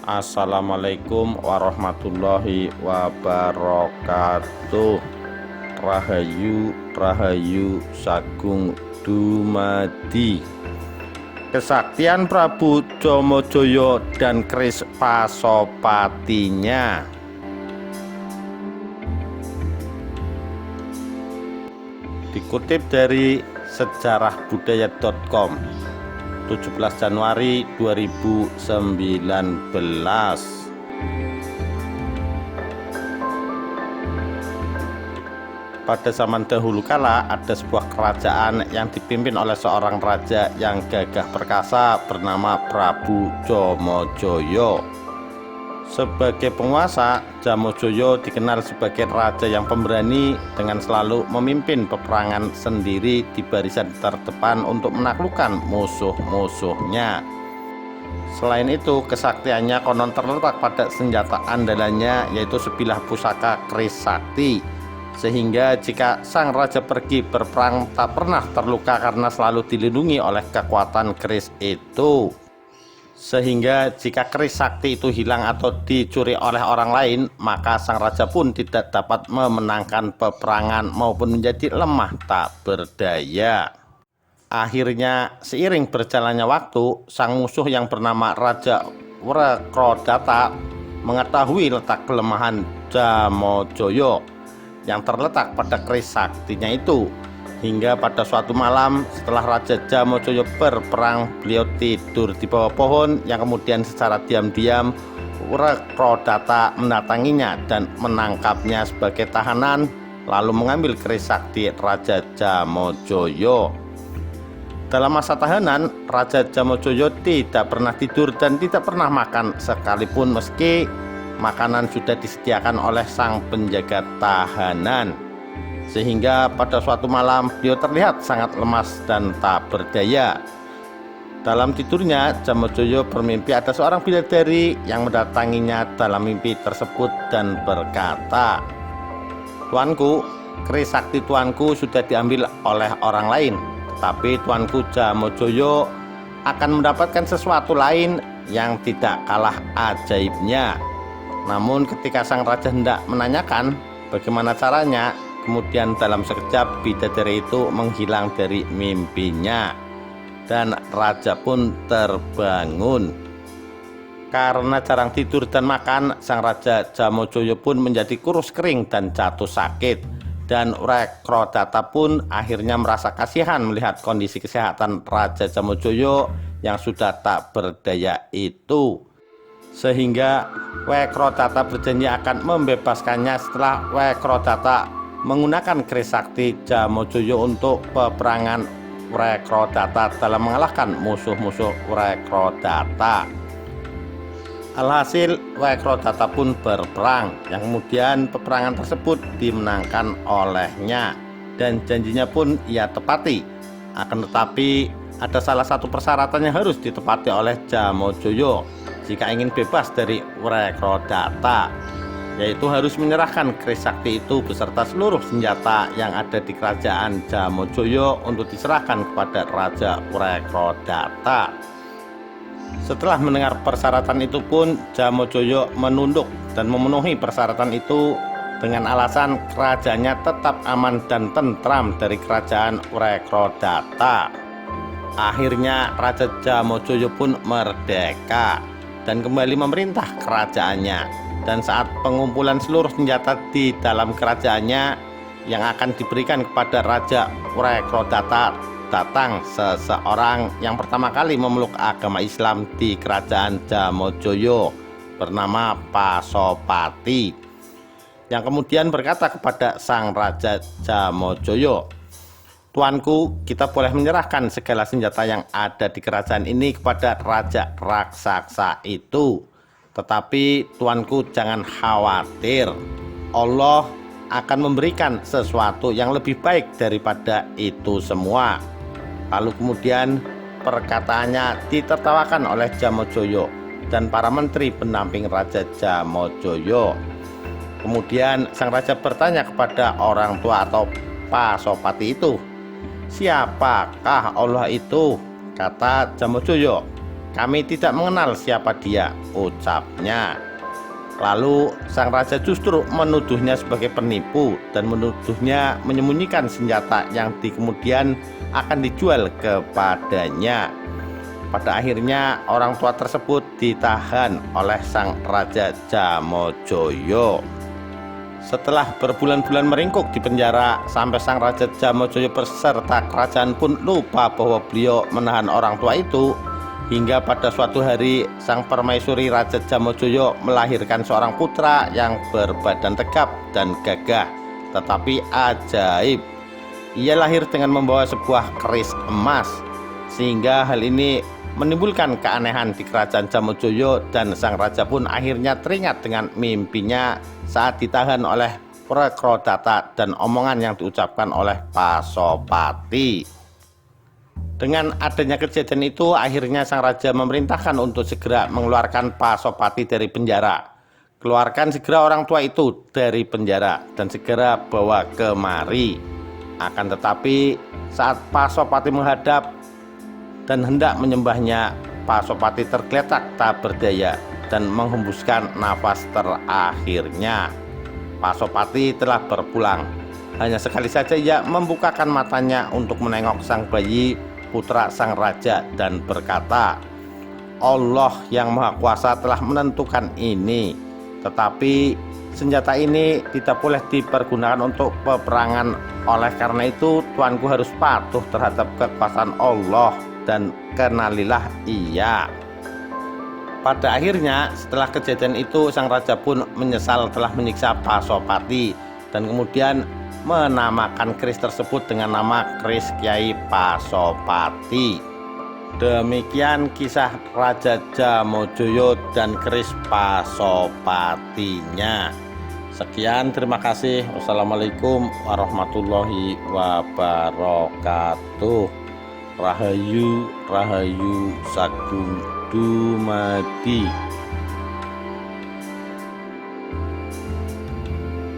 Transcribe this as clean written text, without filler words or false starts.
Assalamualaikum warahmatullahi wabarakatuh. Rahayu Rahayu Sagung Dumadi. Kesaktian Prabu Jomojoyo dan keris pasopatinya. Dikutip dari sejarahbudaya.com 17 Januari 2019. Pada zaman dahulu kala ada sebuah kerajaan yang dipimpin oleh seorang raja yang gagah perkasa bernama Prabu Jomojoyo. Sebagai penguasa, Jomojoyo dikenal sebagai raja yang pemberani dengan selalu memimpin peperangan sendiri di barisan terdepan untuk menaklukkan musuh-musuhnya. Selain itu, kesaktiannya konon terletak pada senjata andalannya, yaitu sebilah pusaka keris sakti. Sehingga jika sang raja pergi berperang tak pernah terluka karena selalu dilindungi oleh kekuatan keris itu. Sehingga jika keris sakti itu hilang atau dicuri oleh orang lain, maka sang raja pun tidak dapat memenangkan peperangan maupun menjadi lemah tak berdaya. Akhirnya seiring berjalannya waktu, sang musuh yang bernama Raja Wrekrodata mengetahui letak kelemahan Jomojoyo yang terletak pada keris saktinya itu. Hingga pada suatu malam setelah Raja Jomojoyo berperang, beliau tidur di bawah pohon yang kemudian secara diam-diam Wrekrodata mendatanginya dan menangkapnya sebagai tahanan, lalu mengambil keris sakti Raja Jomojoyo. Dalam masa tahanan, Raja Jomojoyo tidak pernah tidur dan tidak pernah makan sekalipun meski makanan sudah disediakan oleh sang penjaga tahanan. Sehingga pada suatu malam beliau terlihat sangat lemas dan tak berdaya. Dalam tidurnya, Jomojoyo bermimpi ada seorang bidadari yang mendatanginya dalam mimpi tersebut dan berkata, "Tuanku, keris sakti tuanku sudah diambil oleh orang lain, tetapi tuanku Jomojoyo akan mendapatkan sesuatu lain yang tidak kalah ajaibnya." Namun ketika sang raja hendak menanyakan bagaimana caranya, kemudian dalam sekejap bidadari itu menghilang dari mimpinya dan raja pun terbangun. Karena jarang tidur dan makan, sang raja Jomojoyo pun menjadi kurus kering dan jatuh sakit. Dan Wrekrodata pun akhirnya merasa kasihan melihat kondisi kesehatan Raja Jomojoyo yang sudah tak berdaya itu. Sehingga Wrekrodata berjanji akan membebaskannya setelah Wrekrodata menggunakan keris sakti Jomojoyo untuk peperangan Wrekrodata dalam mengalahkan musuh-musuh Wrekrodata. Alhasil Wrekrodata pun berperang, yang kemudian peperangan tersebut dimenangkan olehnya dan janjinya pun ia tepati. Akan tetapi ada salah satu persyaratan yang harus ditepati oleh Jomojoyo jika ingin bebas dari Wrekrodata, yaitu harus menyerahkan keris sakti itu beserta seluruh senjata yang ada di kerajaan Jomojoyo untuk diserahkan kepada Raja Wrekrodata. Setelah mendengar persyaratan itu pun Jomojoyo menunduk dan memenuhi persyaratan itu dengan alasan kerajaannya tetap aman dan tentram dari kerajaan Wrekrodata. Akhirnya Raja Jomojoyo pun merdeka dan kembali memerintah kerajaannya. Dan saat pengumpulan seluruh senjata di dalam kerajaannya yang akan diberikan kepada Raja Wrekrodata, datang seseorang yang pertama kali memeluk agama Islam di kerajaan Jomojoyo bernama Pasopati, yang kemudian berkata kepada sang Raja Jomojoyo, "Tuanku, kita boleh menyerahkan segala senjata yang ada di kerajaan ini kepada Raja Raksasa itu. Tetapi tuanku jangan khawatir, Allah akan memberikan sesuatu yang lebih baik daripada itu semua." Lalu kemudian perkataannya ditertawakan oleh Jomojoyo dan para menteri pendamping Raja Jomojoyo. Kemudian sang raja bertanya kepada orang tua atau Pasopati itu, "Siapakah Allah itu?" Kata Jomojoyo, kami tidak mengenal siapa dia, ucapnya. Lalu sang raja justru menuduhnya sebagai penipu dan menuduhnya menyembunyikan senjata yang kemudian akan dijual kepadanya. Pada akhirnya orang tua tersebut ditahan oleh sang Raja Jamojoyo. Setelah berbulan-bulan meringkuk di penjara, sampai sang Raja Jamojoyo beserta kerajaan pun lupa bahwa beliau menahan orang tua itu. Hingga pada suatu hari sang permaisuri Raja Jamojoyo melahirkan seorang putra yang berbadan tegap dan gagah, tetapi ajaib. Ia lahir dengan membawa sebuah keris emas, sehingga hal ini menimbulkan keanehan di kerajaan Jamojoyo, dan sang raja pun akhirnya teringat dengan mimpinya saat ditahan oleh Wrekodata dan omongan yang diucapkan oleh Pasopati. Dengan adanya kejadian itu, akhirnya sang raja memerintahkan untuk segera mengeluarkan Pasopati dari penjara. Keluarkan segera orang tua itu dari penjara dan segera bawa kemari. Akan tetapi saat Pasopati menghadap dan hendak menyembahnya, Pasopati tergeletak tak berdaya dan menghembuskan nafas terakhirnya. Pasopati telah berpulang. Hanya sekali saja ia membukakan matanya untuk menengok sang bayi putra sang raja dan berkata, Allah yang Maha Kuasa telah menentukan ini, tetapi senjata ini tidak boleh dipergunakan untuk peperangan. Oleh karena itu tuanku harus patuh terhadap kekuasaan Allah dan kenalilah ia. Pada akhirnya setelah kejadian itu sang raja pun menyesal telah menyiksa Pasopati dan kemudian menamakan keris tersebut dengan nama keris Kyai Pasopati. Demikian kisah Raja Jamojoyo dan keris Pasopatinya. Sekian, terima kasih. Wassalamualaikum warahmatullahi wabarakatuh. Rahayu Rahayu Sagung Dumadi.